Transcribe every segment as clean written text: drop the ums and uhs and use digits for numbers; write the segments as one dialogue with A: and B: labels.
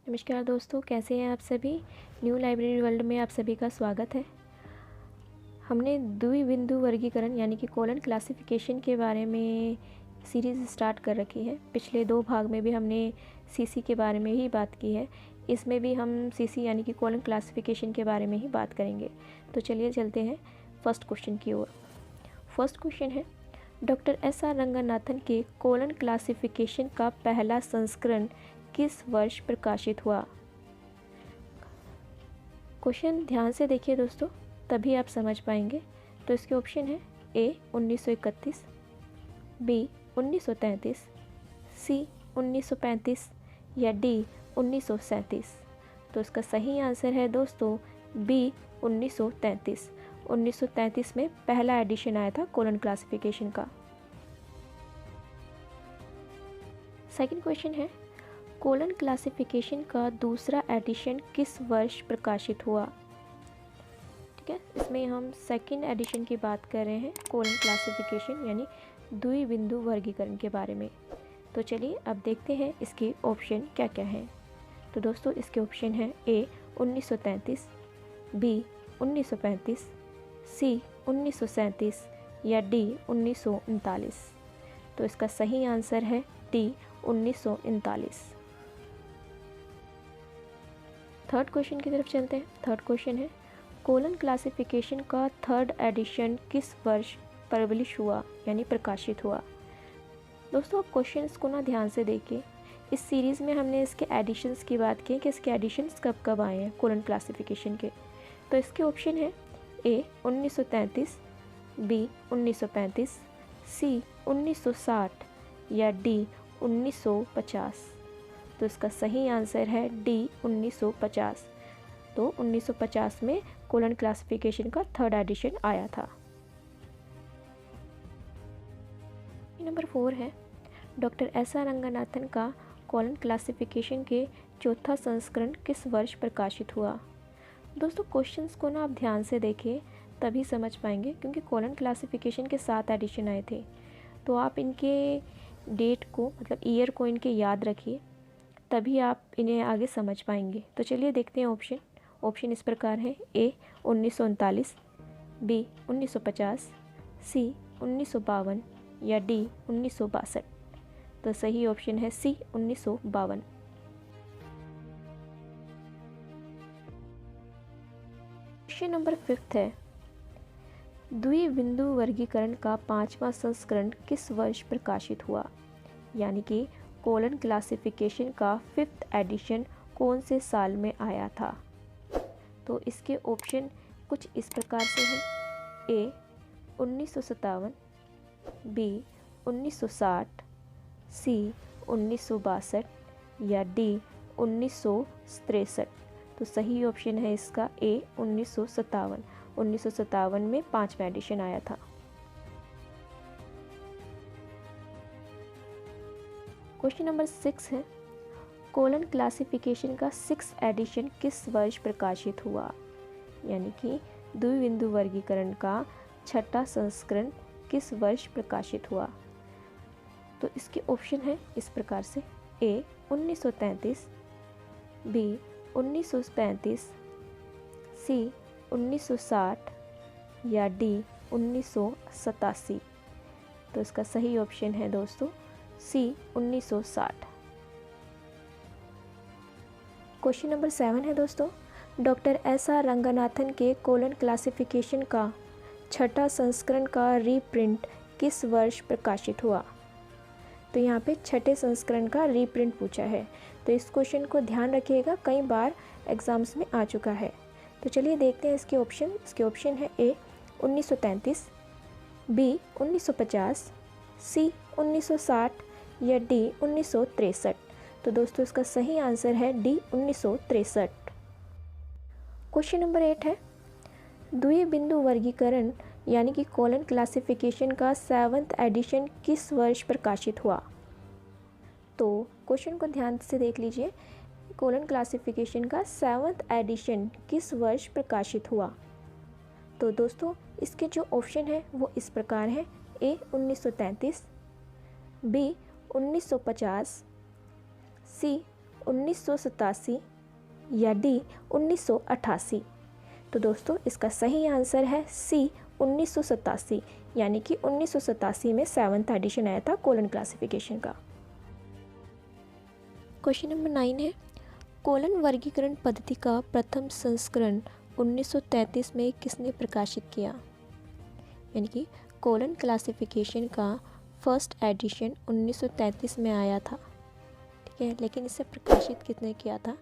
A: नमस्कार दोस्तों, कैसे हैं आप सभी। न्यू लाइब्रेरी वर्ल्ड में आप सभी का स्वागत है। हमने द्विबिंदु वर्गीकरण यानी कि कोलन क्लासिफिकेशन के बारे में सीरीज़ स्टार्ट कर रखी है। पिछले 2 भाग में भी हमने सीसी के बारे में ही बात की है। इसमें भी हम सीसी यानी कि कोलन क्लासिफिकेशन के बारे में ही बात करेंगे। तो चलिए चलते हैं फर्स्ट क्वेश्चन की ओर। फर्स्ट क्वेश्चन है, डॉक्टर एस.आर. रंगनाथन के कोलन क्लासिफिकेशन का पहला संस्करण किस वर्ष प्रकाशित हुआ। क्वेश्चन ध्यान से देखिए दोस्तों, तभी आप समझ पाएंगे। तो इसके ऑप्शन है ए 1931, बी 1933, सी 1935 या डी 1937। तो इसका सही आंसर है दोस्तों बी 1933। 1933 में पहला एडिशन आया था कोलन क्लासिफिकेशन का। सेकंड क्वेश्चन है, कोलन क्लासिफिकेशन का दूसरा एडिशन किस वर्ष प्रकाशित हुआ। ठीक है, इसमें हम सेकंड एडिशन की बात कर रहे हैं कोलन क्लासिफिकेशन यानी द्विबिंदु वर्गीकरण के बारे में। तो चलिए अब देखते हैं इसके ऑप्शन क्या क्या हैं। तो दोस्तों इसके ऑप्शन हैं ए 1933, बी 1935, सी 1937 या डी 1939। तो इसका सही आंसर है डी 1939। थर्ड क्वेश्चन की तरफ चलते हैं। थर्ड क्वेश्चन है, कोलन क्लासिफिकेशन का थर्ड एडिशन किस वर्ष पब्लिश हुआ यानी प्रकाशित हुआ। दोस्तों आप क्वेश्चंस को ना ध्यान से देखिए। इस सीरीज़ में हमने इसके एडिशंस की बात की कि इसके एडिशंस कब कब आए हैं कोलन क्लासिफिकेशन के। तो इसके ऑप्शन है ए 1933, बी 1935, सी 1960 या डी 1950। तो इसका सही आंसर है डी 1950। तो 1950 में कोलन क्लासिफिकेशन का थर्ड एडिशन आया था। नंबर 4 है, डॉक्टर एस.आर. रंगनाथन का कोलन क्लासिफिकेशन के चौथा संस्करण किस वर्ष प्रकाशित हुआ। दोस्तों क्वेश्चंस को ना आप ध्यान से देखिए, तभी समझ पाएंगे, क्योंकि कोलन क्लासिफिकेशन के 7 एडिशन आए थे। तो आप इनके डेट को मतलब ईयर को इनके याद रखिए, तभी आप इन्हें आगे समझ पाएंगे। तो चलिए देखते हैं ऑप्शन इस प्रकार है ए 1939, बी 1950, सी 1952 या डी 1962। तो सही ऑप्शन है सी 1952। क्वेश्चन नंबर 5 है, द्विबिंदु वर्गीकरण का 5वां संस्करण किस वर्ष प्रकाशित हुआ। यानी कि कोलन क्लासिफिकेशन का 5th एडिशन कौन से साल में आया था। तो इसके ऑप्शन कुछ इस प्रकार से हैं ए 1957, बी 1960, सी 1962 या डी 1963। तो सही ऑप्शन है इसका ए 1957। 1957 में 5वां एडिशन आया था। क्वेश्चन नंबर 6 है, कोलन क्लासिफिकेशन का 6th एडिशन किस वर्ष प्रकाशित हुआ। यानी कि द्विबिंदु वर्गीकरण का 6ठा संस्करण किस वर्ष प्रकाशित हुआ। तो इसके ऑप्शन है इस प्रकार से ए 1933, बी 1935, सी 1960 या डी 1987। तो इसका सही ऑप्शन है दोस्तों सी 1960। क्वेश्चन नंबर 7 है दोस्तों, डॉक्टर एस.आर. रंगनाथन के कोलन क्लासिफिकेशन का 6ठा संस्करण का रीप्रिंट किस वर्ष प्रकाशित हुआ। तो यहाँ पे 6ठे संस्करण का रीप्रिंट पूछा है। तो इस क्वेश्चन को ध्यान रखिएगा, कई बार एग्जाम्स में आ चुका है। तो चलिए देखते हैं इसके ऑप्शन। इसके ऑप्शन है ए 1933, बी 1950, सी 1960 या डी 1963। तो दोस्तों इसका सही आंसर है डी 1963। क्वेश्चन नंबर 8 है, द्विबिंदु वर्गीकरण यानी कि कोलन क्लासिफिकेशन का 7th एडिशन किस वर्ष प्रकाशित हुआ। तो क्वेश्चन को ध्यान से देख लीजिए, कोलन क्लासिफिकेशन का 7th एडिशन किस वर्ष प्रकाशित हुआ। तो दोस्तों इसके जो ऑप्शन है वो इस प्रकार है ए 1933, बी 1950, सी 1987 या डी 1988। तो दोस्तों इसका सही आंसर है सी 1987, यानी कि 1987 में 7th एडिशन आया था कोलन क्लासिफिकेशन का। क्वेश्चन नंबर 9 है, कोलन वर्गीकरण पद्धति का प्रथम संस्करण 1933 में किसने प्रकाशित किया? यानी कि कोलन क्लासिफिकेशन का फर्स्ट एडिशन 1933 में आया था, ठीक है, लेकिन इसे प्रकाशित किसने किया था?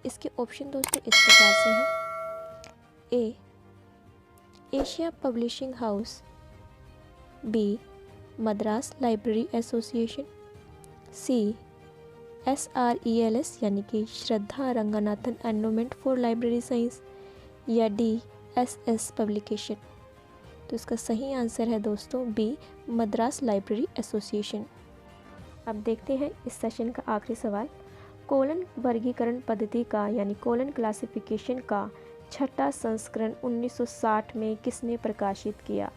A: इसके ऑप्शन दोस्तों इस प्रकार से हैं। A Asia publishing house, B Madras library association, C SRELS यानी कि Shraddha Ranganathan endowment for library science, या डी SS पब्लिकेशन। तो इसका सही आंसर है दोस्तों बी मद्रास लाइब्रेरी एसोसिएशन। अब देखते हैं इस सेशन का आखिरी सवाल। कोलन वर्गीकरण पद्धति का यानी कोलन क्लासिफिकेशन का छठा संस्करण 1960 में किसने प्रकाशित किया?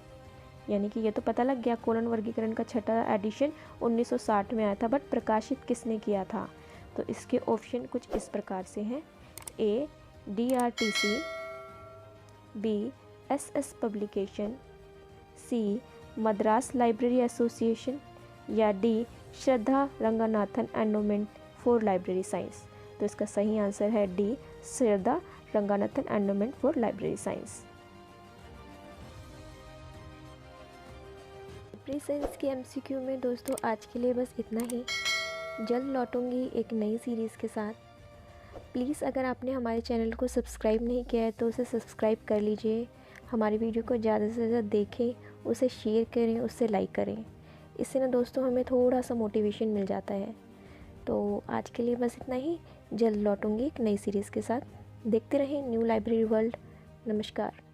A: यानी कि ये तो पता लग गया, कोलन वर्गीकरण का छठा एडिशन 1960 में आया था, बट प्रकाशित किसने किया था? तो इसके ऑप्शन कुछ इस प्रकार से हैं। ए DRTC, बी SS पब्लिकेशन, सी मद्रास लाइब्रेरी एसोसिएशन, या D Shraddha Ranganathan endowment for library science. तो इसका सही आंसर है D Shraddha Ranganathan endowment for library science. Library science के MCQ में दोस्तों आज के लिए बस इतना ही। जल्द लौटूंगी एक नई सीरीज़ के साथ। प्लीज़ अगर आपने हमारे चैनल को सब्सक्राइब नहीं किया है तो उसे सब्सक्राइब कर लीजिए। हमारी वीडियो को ज़्यादा से ज़्यादा देखें, उसे शेयर करें, उससे लाइक करें। इससे ना दोस्तों हमें थोड़ा सा मोटिवेशन मिल जाता है। तो आज के लिए बस इतना ही। जल्द लौटूंगी एक नई सीरीज़ के साथ। देखते रहें न्यू लाइब्रेरी वर्ल्ड। नमस्कार।